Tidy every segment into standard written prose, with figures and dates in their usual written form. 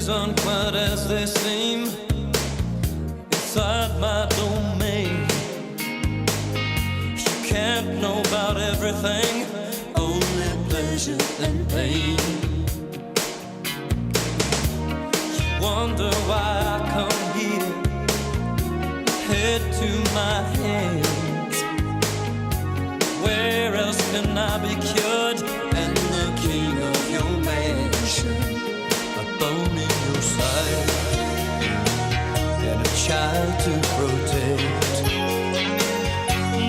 things aren't quite as they seem inside my domain. You can't know about everything, only pleasure and pain. You wonder why I come here, head to my hands. Where else can I be cured? And the king of your mansion, a bone in your side, and a child to protect,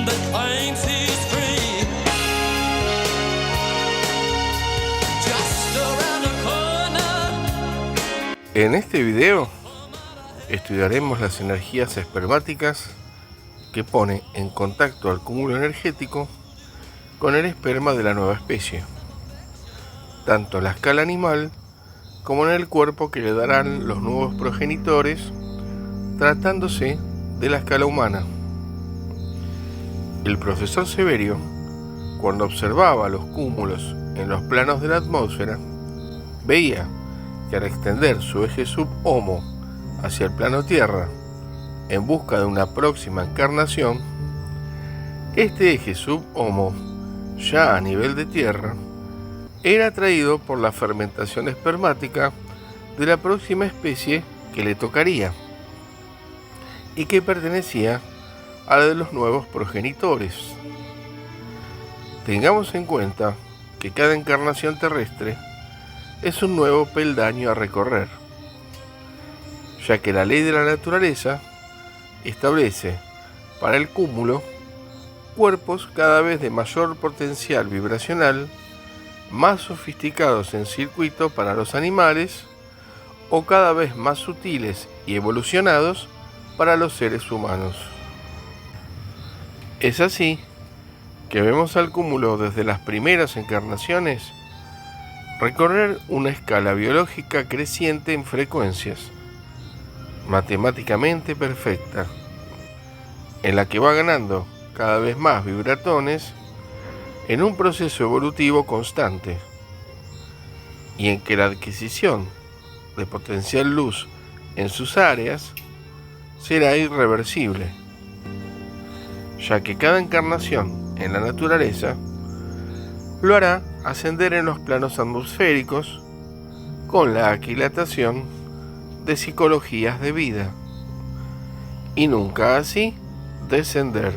that claims he's free, just around the corner. En este video estudiaremos las energías espermáticas que pone en contacto al cúmulo energético con el esperma de la nueva especie, tanto en la escala animal como en el cuerpo que le darán los nuevos progenitores, tratándose de la escala humana. El profesor Severio, cuando observaba los cúmulos en los planos de la atmósfera, veía que al extender su eje sub-homo hacia el plano Tierra en busca de una próxima encarnación, este eje sub-homo, ya a nivel de Tierra, era atraído por la fermentación espermática de la próxima especie que le tocaría y que pertenecía a la de los nuevos progenitores. Tengamos en cuenta que cada encarnación terrestre es un nuevo peldaño a recorrer, ya que la ley de la naturaleza establece para el cúmulo cuerpos cada vez de mayor potencial vibracional, más sofisticados en circuito para los animales o cada vez más sutiles y evolucionados para los seres humanos. Es así que vemos al cúmulo desde las primeras encarnaciones recorrer una escala biológica creciente en frecuencias, matemáticamente perfecta, en la que va ganando cada vez más vibratones en un proceso evolutivo constante, y en que la adquisición de potencial luz en sus áreas será irreversible, ya que cada encarnación en la naturaleza lo hará ascender en los planos atmosféricos con la aquilatación de psicologías de vida, y nunca así descender.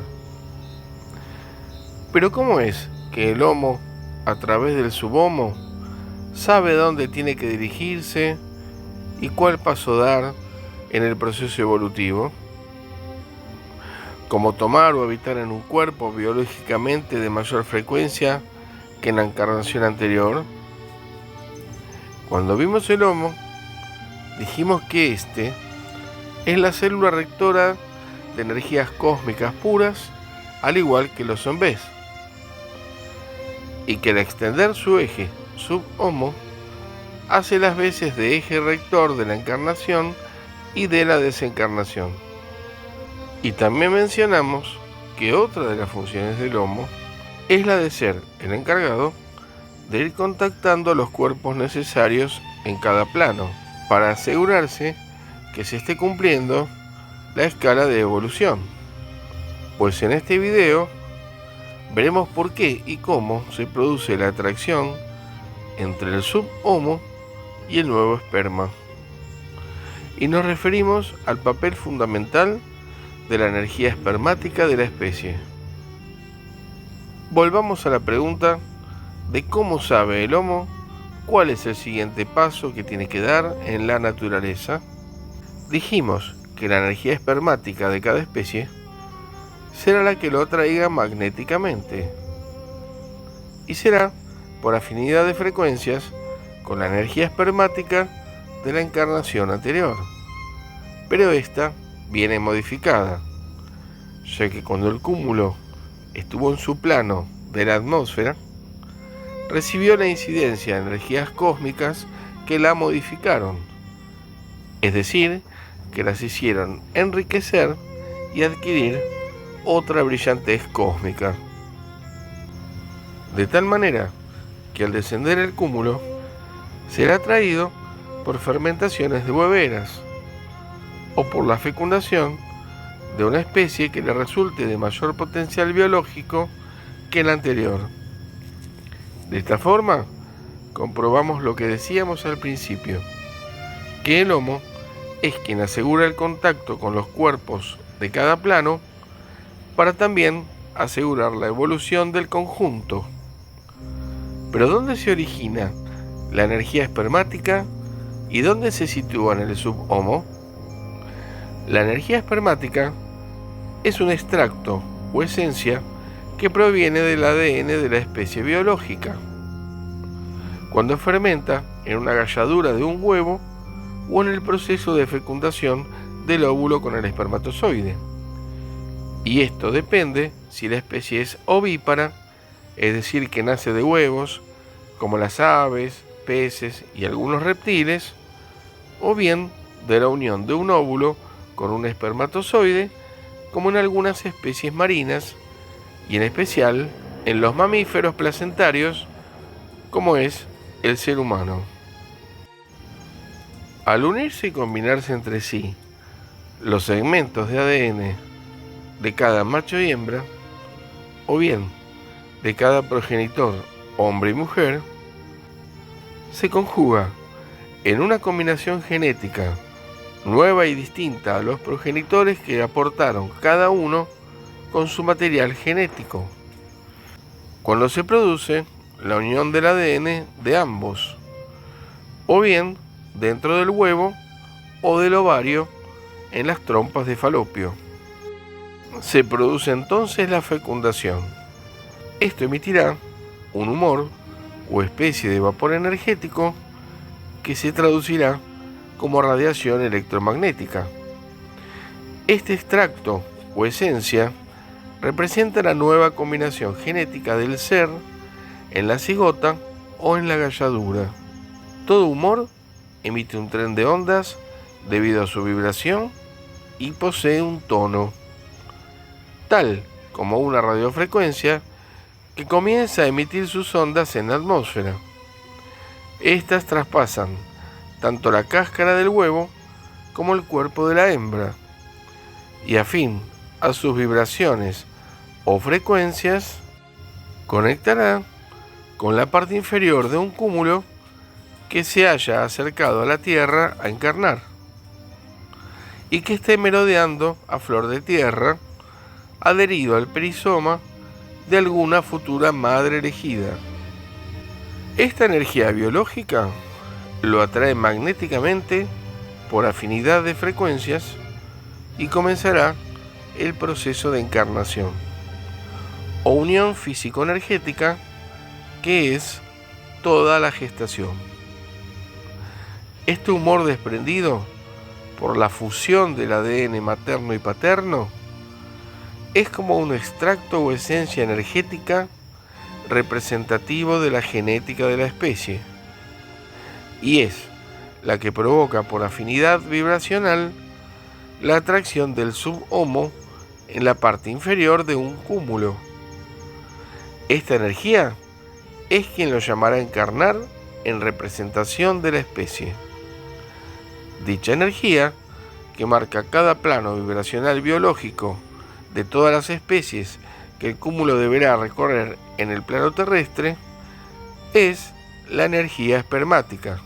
Pero ¿cómo es que el Homo, a través del subhomo, sabe dónde tiene que dirigirse y cuál paso dar en el proceso evolutivo? ¿Cómo tomar o habitar en un cuerpo biológicamente de mayor frecuencia que en la encarnación anterior? Cuando vimos el Homo, dijimos que este es la célula rectora de energías cósmicas puras, al igual que los zombies, y que al extender su eje sub-homo hace las veces de eje rector de la encarnación y de la desencarnación. Y también mencionamos que otra de las funciones del Homo es la de ser el encargado de ir contactando los cuerpos necesarios en cada plano para asegurarse que se esté cumpliendo la escala de evolución. Pues en este video veremos por qué y cómo se produce la atracción entre el subhomo y el nuevo esperma. Y nos referimos al papel fundamental de la energía espermática de la especie. Volvamos a la pregunta de cómo sabe el Homo cuál es el siguiente paso que tiene que dar en la naturaleza. Dijimos que la energía espermática de cada especie será la que lo atraiga magnéticamente, y será por afinidad de frecuencias con la energía espermática de la encarnación anterior, pero esta viene modificada, ya que cuando el cúmulo estuvo en su plano de la atmósfera, recibió la incidencia de energías cósmicas que la modificaron, es decir, que las hicieron enriquecer y adquirir otra brillantez cósmica. De tal manera que al descender el cúmulo será atraído por fermentaciones de hueveras o por la fecundación de una especie que le resulte de mayor potencial biológico que la anterior. De esta forma, comprobamos lo que decíamos al principio, que el Homo es quien asegura el contacto con los cuerpos de cada plano para también asegurar la evolución del conjunto. Pero ¿dónde se origina la energía espermática y dónde se sitúa en el subhomo? La energía espermática es un extracto o esencia que proviene del ADN de la especie biológica. Cuando fermenta en una galladura de un huevo o en el proceso de fecundación del óvulo con el espermatozoide. Y esto depende si la especie es ovípara, es decir, que nace de huevos, como las aves, peces y algunos reptiles, o bien de la unión de un óvulo con un espermatozoide, como en algunas especies marinas, y en especial en los mamíferos placentarios, como es el ser humano. Al unirse y combinarse entre sí los segmentos de ADN de cada macho y hembra, o bien de cada progenitor, hombre y mujer, se conjuga en una combinación genética nueva y distinta a los progenitores que aportaron cada uno con su material genético, cuando se produce la unión del ADN de ambos, o bien dentro del huevo o del ovario en las trompas de falopio. Se produce entonces la fecundación. Esto emitirá un humor o especie de vapor energético que se traducirá como radiación electromagnética. Este extracto o esencia representa la nueva combinación genética del ser en la cigota o en la galladura. Todo humor emite un tren de ondas debido a su vibración y posee un tono, tal como una radiofrecuencia que comienza a emitir sus ondas en la atmósfera. Estas traspasan tanto la cáscara del huevo como el cuerpo de la hembra, y afín a sus vibraciones o frecuencias, conectará con la parte inferior de un cúmulo que se haya acercado a la Tierra a encarnar y que esté merodeando a flor de tierra, adherido al perizoma de alguna futura madre elegida. Esta energía biológica lo atrae magnéticamente por afinidad de frecuencias y comenzará el proceso de encarnación o unión físico-energética, que es toda la gestación. Este humor desprendido por la fusión del ADN materno y paterno es como un extracto o esencia energética representativo de la genética de la especie, y es la que provoca por afinidad vibracional la atracción del subhomo en la parte inferior de un cúmulo. Esta energía es quien lo llamará a encarnar en representación de la especie. Dicha energía, que marca cada plano vibracional biológico de todas las especies que el cúmulo deberá recorrer en el plano terrestre, es la energía espermática.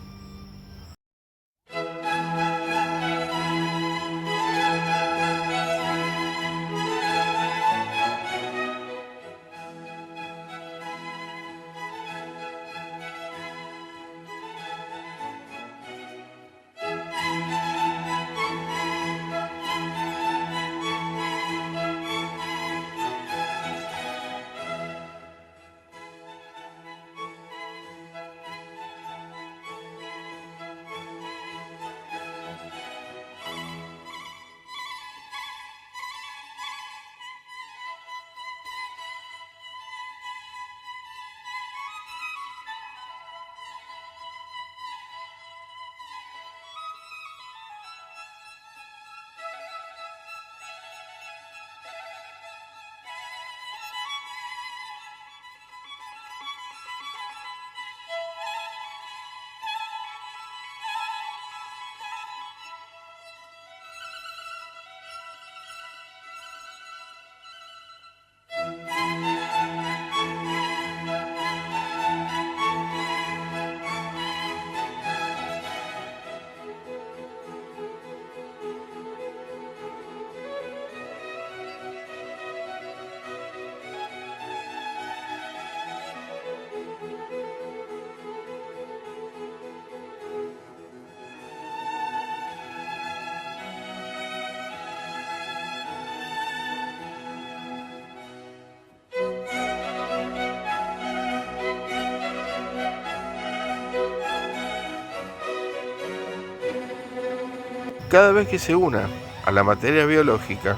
cada vez que se una a la materia biológica,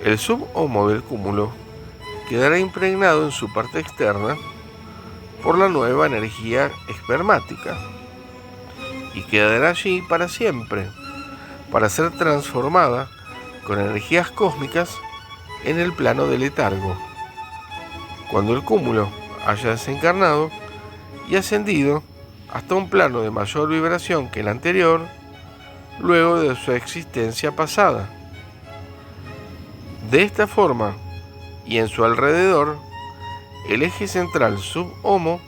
el subhomo del cúmulo quedará impregnado en su parte externa por la nueva energía espermática y quedará allí para siempre, para ser transformada con energías cósmicas en el plano del letargo, cuando el cúmulo haya desencarnado y ascendido hasta un plano de mayor vibración que el anterior, luego de su existencia pasada. De esta forma, y en su alrededor, el eje central subhomo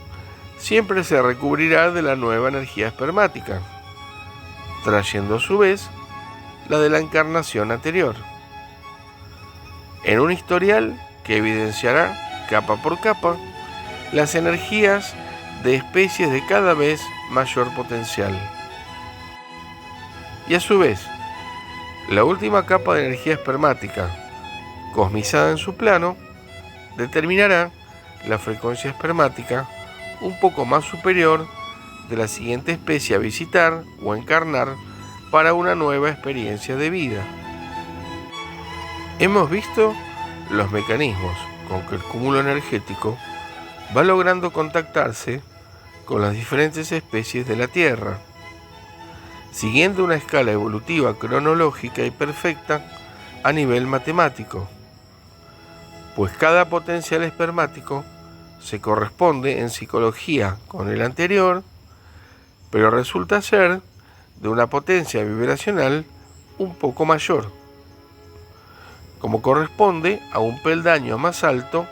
siempre se recubrirá de la nueva energía espermática, trayendo a su vez la de la encarnación anterior, en un historial que evidenciará capa por capa las energías de especies de cada vez mayor potencial. Y a su vez, la última capa de energía espermática, cosmizada en su plano, determinará la frecuencia espermática un poco más superior de la siguiente especie a visitar o encarnar para una nueva experiencia de vida. Hemos visto los mecanismos con que el cúmulo energético va logrando contactarse con las diferentes especies de la Tierra, siguiendo una escala evolutiva cronológica y perfecta a nivel matemático, pues cada potencial espermático se corresponde en psicología con el anterior, pero resulta ser de una potencia vibracional un poco mayor, como corresponde a un peldaño más alto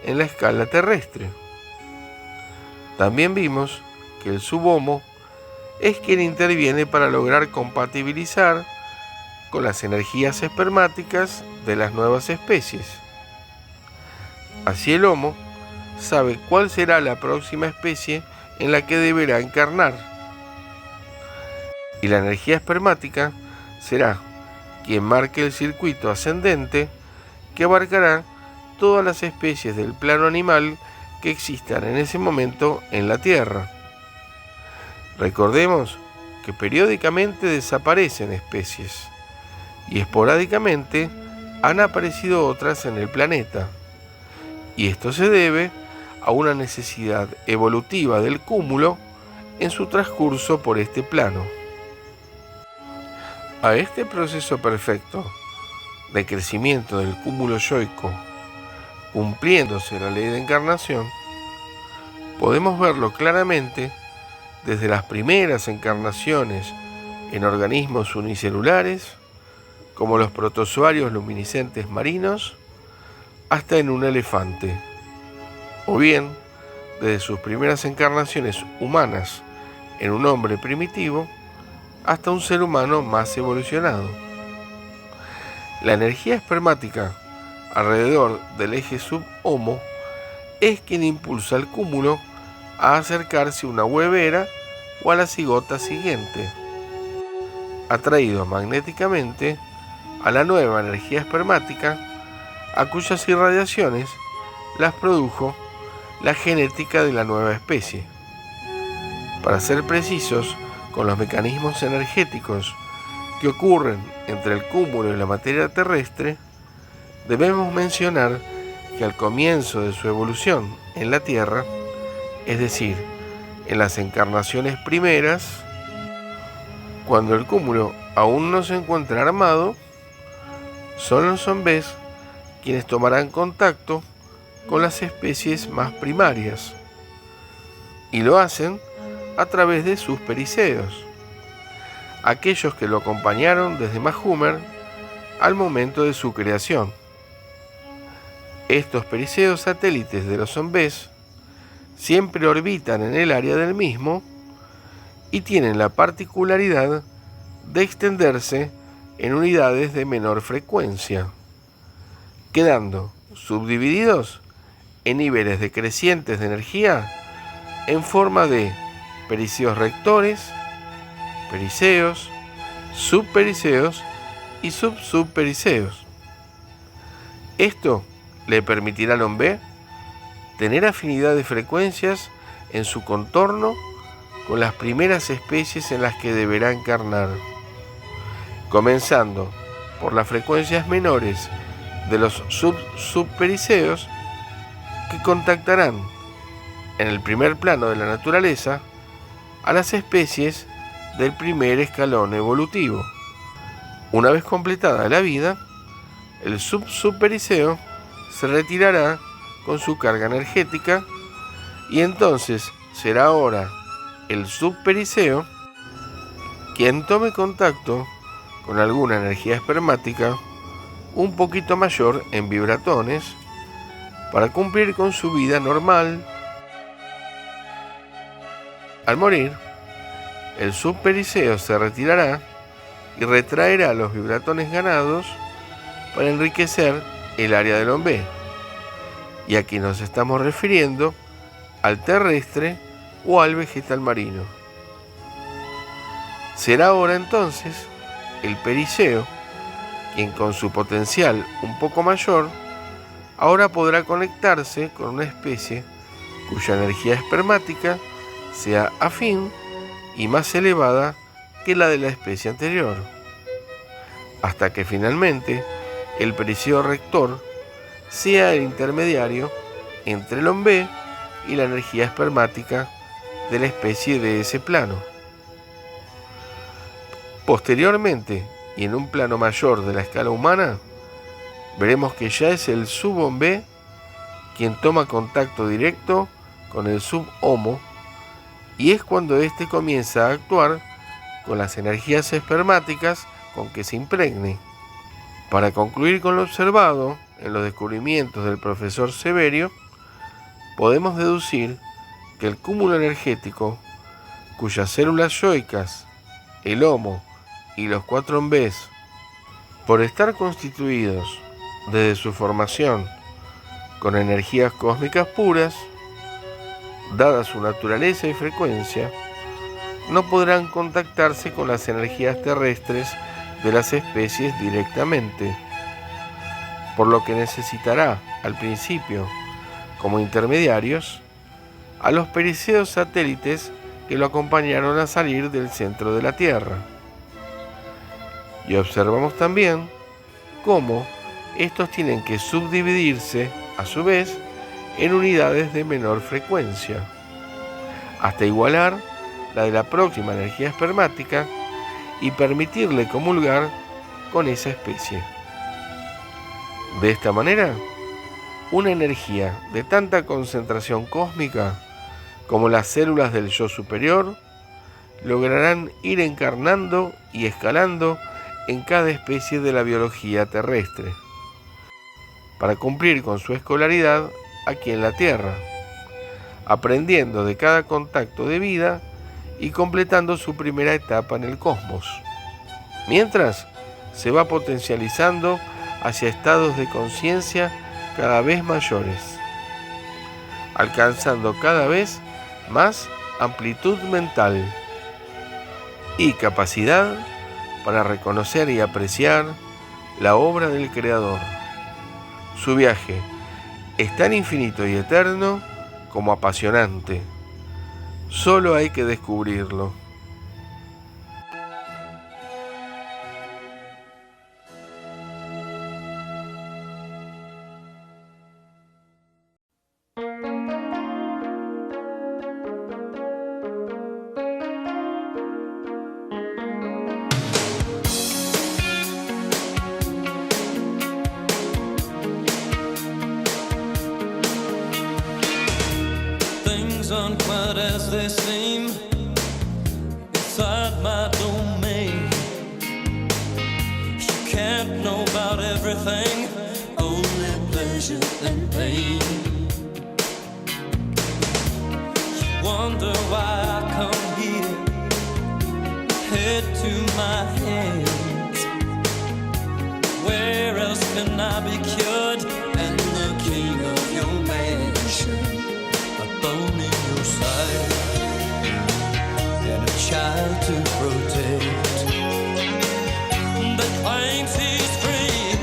en la escala terrestre. También vimos que el subhomo es quien interviene para lograr compatibilizar con las energías espermáticas de las nuevas especies. Así el homo sabe cuál será la próxima especie en la que deberá encarnar. Y la energía espermática será quien marque el circuito ascendente que abarcará todas las especies del plano animal que existan en ese momento en la Tierra. Recordemos que periódicamente desaparecen especies y esporádicamente han aparecido otras en el planeta, y esto se debe a una necesidad evolutiva del cúmulo en su transcurso por este plano. A este proceso perfecto de crecimiento del cúmulo yoico, cumpliéndose la ley de encarnación, podemos verlo claramente desde las primeras encarnaciones en organismos unicelulares, como los protozoarios luminiscentes marinos, hasta en un elefante, o bien desde sus primeras encarnaciones humanas en un hombre primitivo, hasta un ser humano más evolucionado. La energía espermática alrededor del eje subhomo es quien impulsa al cúmulo a acercarse a una huevera o a la cigota siguiente, atraído magnéticamente a la nueva energía espermática, a cuyas irradiaciones las produjo la genética de la nueva especie. Para ser precisos con los mecanismos energéticos que ocurren entre el cúmulo y la materia terrestre, debemos mencionar que al comienzo de su evolución en la Tierra, es decir, en las encarnaciones primeras, cuando el cúmulo aún no se encuentra armado, son los zombies quienes tomarán contacto con las especies más primarias, y lo hacen a través de sus periceos, aquellos que lo acompañaron desde Mahumer al momento de su creación. Estos periceos satélites de los zombies siempre orbitan en el área del mismo y tienen la particularidad de extenderse en unidades de menor frecuencia, quedando subdivididos en niveles decrecientes de energía en forma de periceos rectores, periceos, subpericeos y subsubpericeos. Esto le permitirá al hombre tener afinidad de frecuencias en su contorno con las primeras especies en las que deberá encarnar, comenzando por las frecuencias menores de los subpericeos, que contactarán en el primer plano de la naturaleza a las especies del primer escalón evolutivo. Una vez completada la vida, el subpericeo se retirará con su carga energética y entonces será ahora el subpericeo quien tome contacto con alguna energía espermática un poquito mayor en vibratones para cumplir con su vida normal. Al morir, el subpericeo se retirará y retraerá los vibratones ganados para enriquecer el área del Ombé. Y aquí nos estamos refiriendo al terrestre o al vegetal marino. Será ahora entonces el periceo quien, con su potencial un poco mayor, ahora podrá conectarse con una especie cuya energía espermática sea afín y más elevada que la de la especie anterior, hasta que finalmente el periceo rector sea el intermediario entre el Ombé y la energía espermática de la especie de ese plano. Posteriormente, y en un plano mayor de la escala humana, veremos que ya es el subombé quien toma contacto directo con el subhomo, y es cuando éste comienza a actuar con las energías espermáticas con que se impregne. Para concluir con lo observado en los descubrimientos del profesor Severio, podemos deducir que el cúmulo energético, cuyas células yoicas, el homo y los 4 ombés, por estar constituidos desde su formación con energías cósmicas puras, dada su naturaleza y frecuencia, no podrán contactarse con las energías terrestres de las especies directamente, por lo que necesitará al principio, como intermediarios, a los periceos satélites que lo acompañaron a salir del centro de la Tierra. Y observamos también cómo estos tienen que subdividirse, a su vez, en unidades de menor frecuencia, hasta igualar la de la próxima energía espermática y permitirle comulgar con esa especie. De esta manera, una energía de tanta concentración cósmica como las células del yo superior lograrán ir encarnando y escalando en cada especie de la biología terrestre, para cumplir con su escolaridad aquí en la Tierra, aprendiendo de cada contacto de vida y completando su primera etapa en el cosmos, mientras se va potencializando hacia estados de conciencia cada vez mayores, alcanzando cada vez más amplitud mental y capacidad para reconocer y apreciar la obra del Creador. Su viaje es tan infinito y eterno como apasionante. Solo hay que descubrirlo. Aren't quite as they seem inside my domain. You can't know about everything, only pleasure and pain. You wonder why I come here, head to my hands. Where else can I be cured and the king of your mansion? A bone in your side and a child to protect that claims he's free.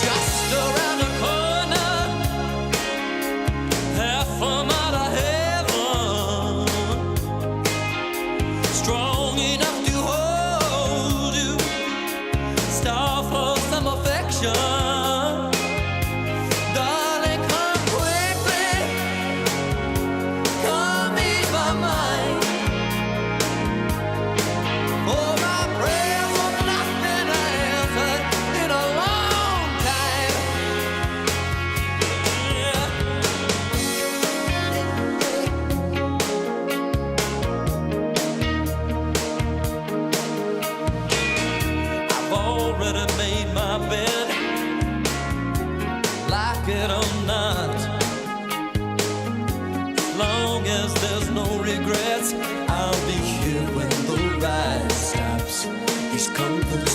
Just around the corner, half from out of heaven, strong enough there's no regrets. I'll be here when the ride stops. He's compensated